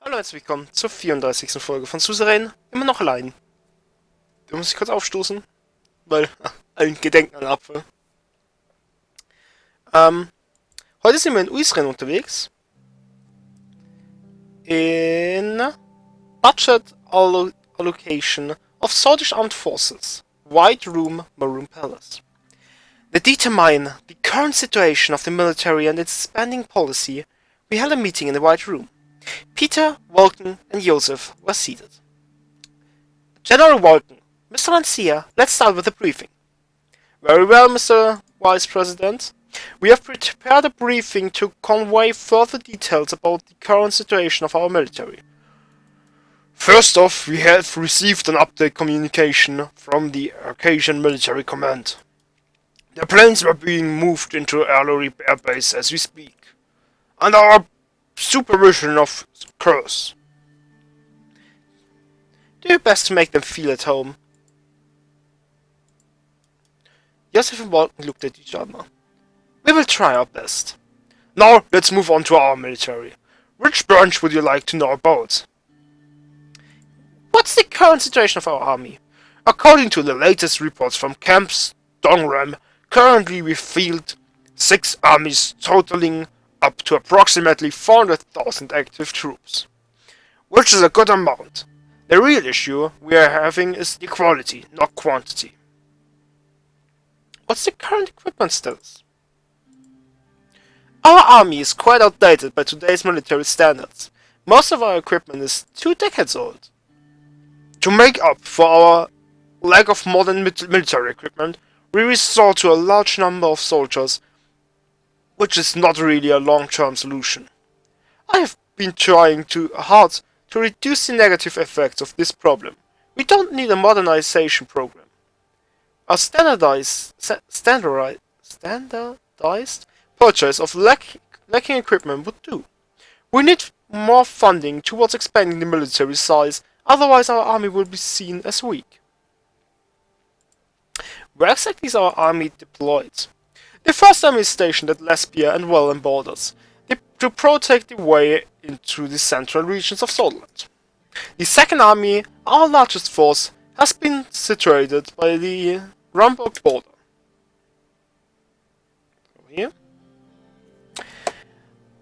Hallo und herzlich willkommen zur 34. Folge von Suzerain. Immer noch allein. Da muss ich kurz aufstoßen, weil ein Gedenken an den Apfel. Heute sind wir in Unseren unterwegs. In Budget Allocation of Swedish Armed Forces. White Room, Maroon Palace. To determine the current situation of the military and its spending policy, we held a meeting in the White Room. Peter, Vulcan, and Joseph were seated. General Vulcan, Mr. Lancia, let's start with the briefing. Very well, Mr. Vice President. We have prepared a briefing to convey further details about the current situation of our military. First off, we have received an update communication from the Caucasian Military Command. The planes were being moved into Air Base as we speak. And our supervision of curse. Do your best to make them feel at home. Joseph and Vulcan looked at each other. We will try our best. Now, let's move on to our military. Which branch would you like to know about? What's the current situation of our army? According to the latest reports from Camp Stongram, currently we field 6 armies totaling up to approximately 400,000 active troops, which is a good amount. The real issue we are having is the quality, not quantity. What's the current equipment status? Our army is quite outdated by today's military standards. Most of our equipment is 2 decades old. To make up for our lack of modern military equipment, we resort to a large number of soldiers, which is not really a long-term solution. I have been trying hard to reduce the negative effects of this problem. We don't need a modernization program. A standardized purchase of lacking equipment would do. We need more funding towards expanding the military size, otherwise our army will be seen as weak. Where exactly is our army deployed? The first army is stationed at Lesbia and welchem borders, to protect the way into the central regions of Sutherland. The second army, our largest force, has been situated by the Rumburg border. Here.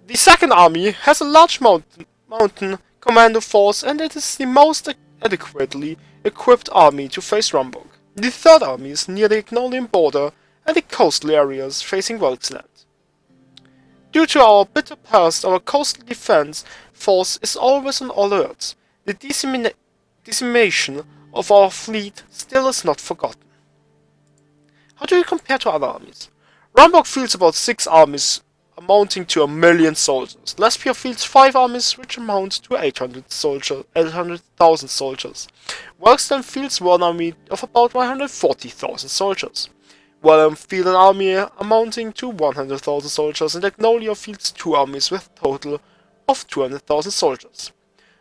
The second army has a large mountain commando force, and it is the most adequately equipped army to face Rumburg. The third army is near the Ignolian border and the coastal areas facing Welksland. Due to our bitter past, our coastal defense force is always on alert. The decimation of our fleet still is not forgotten. How do we compare to other armies? Rumburg fields about 6 armies amounting to 1 million soldiers. Lesbia fields 5 armies which amount to 800,000 soldiers. Welksland fields 1 army of about 140,000 soldiers. Welchem field an army amounting to 100,000 soldiers, and Agnolia fields 2 armies with a total of 200,000 soldiers.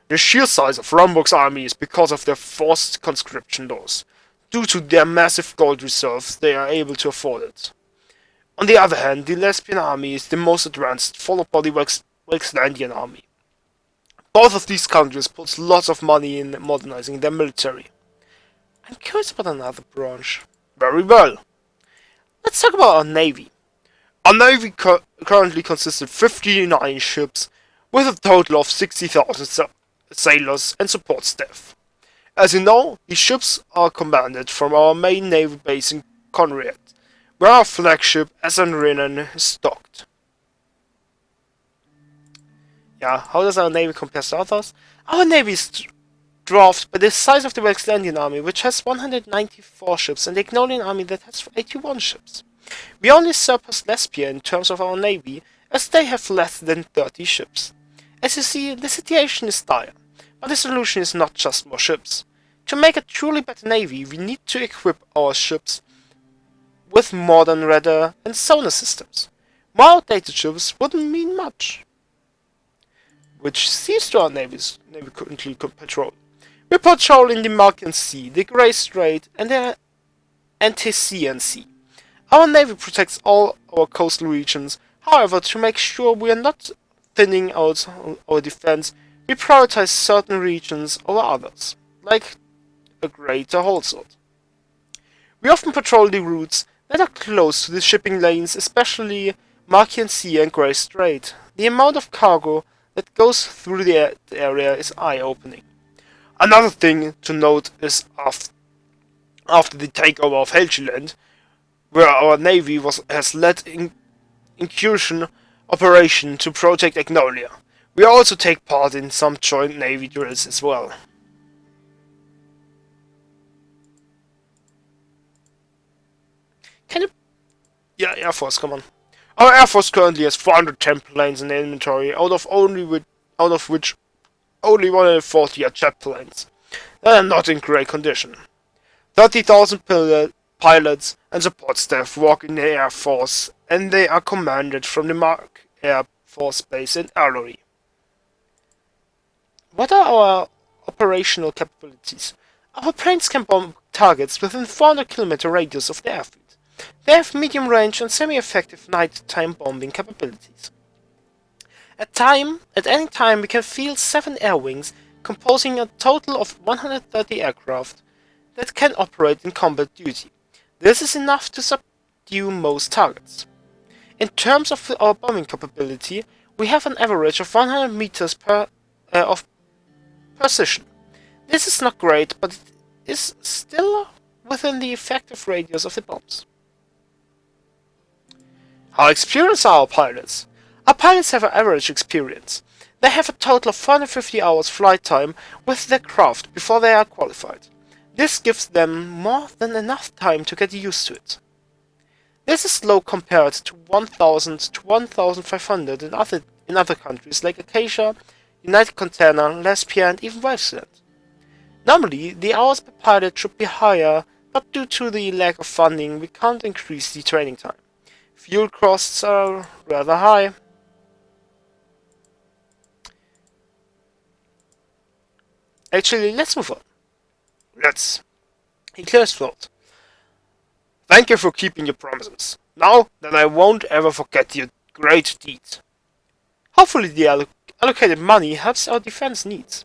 The sheer size of Rumburg's army is because of their forced conscription laws. Due to their massive gold reserves, they are able to afford it. On the other hand, the Lesbian army is the most advanced, followed by the Welkslandian army. Both of these countries put lots of money in modernizing their military. I'm curious about another branch. Very well. Let's talk about our navy. Our navy currently consists of 59 ships, with a total of 60,000 sailors and support staff. As you know, these ships are commanded from our main naval base in Conrad, where our flagship Suzerain is docked. Yeah, how does our navy compare to others? Our navy is dwarfed by the size of the Welkslandian army, which has 194 ships, and the Ignolian army that has 81 ships. We only surpass Lesbia in terms of our navy, as they have less than 30 ships. As you see, the situation is dire, but the solution is not just more ships. To make a truly better navy, we need to equip our ships with modern radar and sonar systems. More outdated ships wouldn't mean much. Which seems to our navy currently patrol. We patrol in the Marken Sea, the Grey Strait, and the Antician Sea. Our navy protects all our coastal regions. However, to make sure we are not thinning out our defense, we prioritize certain regions over others, like a greater wholesale. We often patrol the routes that are close to the shipping lanes, especially Markian Sea and Grey Strait. The amount of cargo that goes through the area is eye-opening. Another thing to note is after the takeover of Helgeland, where our navy has led incursion operation to Project Agnolia. We also take part in some joint navy drills as well. Can you... Yeah, Air Force, come on. Our Air Force currently has 410 planes in the inventory, out of which only 140 are jet planes. They are not in great condition. 30,000 pilots and support staff work in the Air Force, and they are commanded from the Mark Air Force Base in Arlory. What are our operational capabilities? Our planes can bomb targets within 400 km radius of the airfield. They have medium range and semi-effective nighttime bombing capabilities. At any time we can field 7 air wings, composing a total of 130 aircraft that can operate in combat duty. This is enough to subdue most targets. In terms of our bombing capability, we have an average of 100 meters of precision. This is not great, but it is still within the effective radius of the bombs. How experienced are our pilots? Our pilots have an average experience. They have a total of 450 hours flight time with their craft before they are qualified. This gives them more than enough time to get used to it. This is low compared to 1,000 to 1,500 in other countries like Acacia, United Container, Lesbia and even Westland. Normally, the hours per pilot should be higher, but due to the lack of funding, we can't increase the training time. Fuel costs are rather high. Actually, let's move on. He clears throat. Thank you for keeping your promises. Now that I won't ever forget your great deed. Hopefully the allocated money helps our defense needs.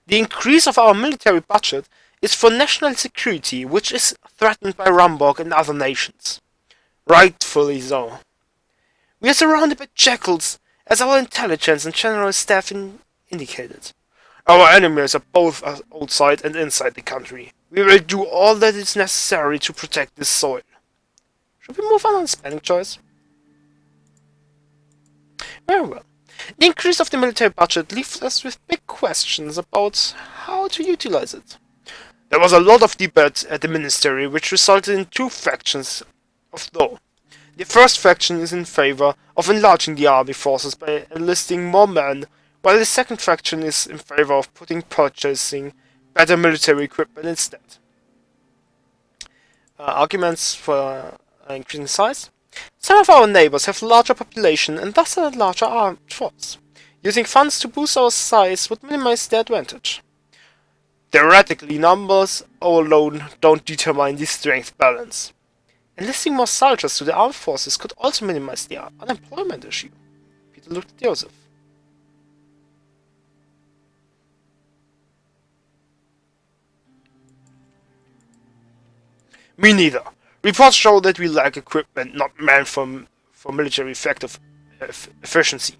The increase of our military budget is for national security, which is threatened by Rumborg and other nations. Rightfully so. We are surrounded by jackals, as our intelligence and general staff indicated. Our enemies are both outside and inside the country. We will do all that is necessary to protect this soil. Should we move on spending choice? Very well. The increase of the military budget leaves us with big questions about how to utilize it. There was a lot of debate at the ministry, which resulted in 2 factions of though. The first faction is in favor of enlarging the army forces by enlisting more men, while the second faction is in favor of purchasing better military equipment instead. Arguments for increasing size? Some of our neighbors have larger population and thus a larger armed force. Using funds to boost our size would minimize their advantage. Theoretically, numbers alone don't determine the strength balance. Enlisting more soldiers to the armed forces could also minimize the unemployment issue. Peter looked at Joseph. Me neither. Reports show that we lack equipment not meant for military efficiency.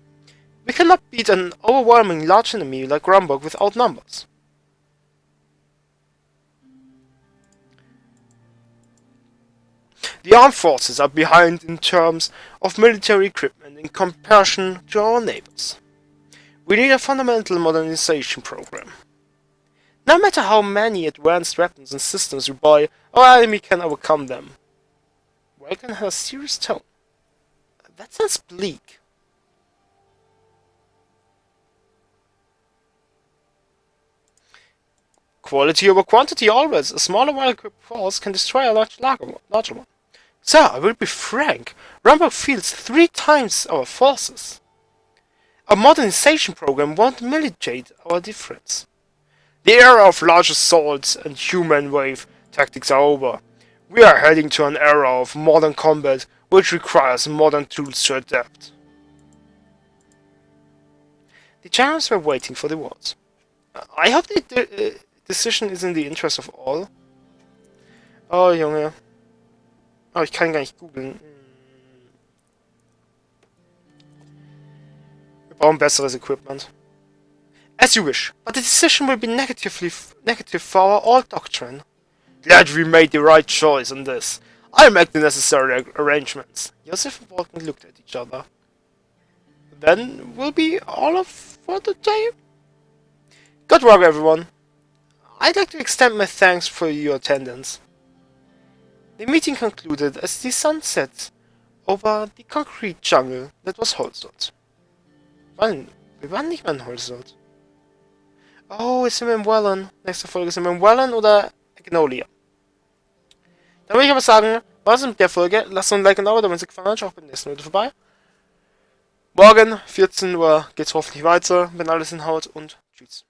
We cannot beat an overwhelming large enemy like Rumborg without numbers. The armed forces are behind in terms of military equipment in comparison to our neighbors. We need a fundamental modernization program. No matter how many advanced weapons and systems we buy, our enemy can overcome them. Welcome has a serious tone. That sounds bleak. Quality over quantity always. A smaller well-equipped force can destroy a larger one. Sir, I will be frank. Rumborg fields 3 times our forces. A modernization program won't mitigate our difference. The era of large assaults and human wave Tactics are over. We are heading to an era of modern combat, which requires modern tools to adapt. The generals were waiting for the words. I hope the decision is in the interest of all. Oh, Junge. Oh, ich kann gar nicht googeln. Wir brauchen besseres Equipment. As you wish, but the decision will be negative for our old doctrine. Glad we made the right choice on this. I'll make the necessary arrangements. Joseph and Walton looked at each other. Then will be all of for the day. Good work, everyone. I'd like to extend my thanks for your attendance. The meeting concluded as the sun set over the concrete jungle that was Holzot. Wir waren nicht mehr in Holzot. Oh, sind wir im Wellen? Nächste Folge sind wir im Wellen oder Magnolia. Dann würde ich aber sagen, was ist mit der Folge? Lasst uns ein Like und ein Abo, wenn es euch gefallen hat. Schaut beim nächsten Video vorbei. Morgen, 14 Uhr, geht's hoffentlich weiter, wenn alles hinhaut und tschüss.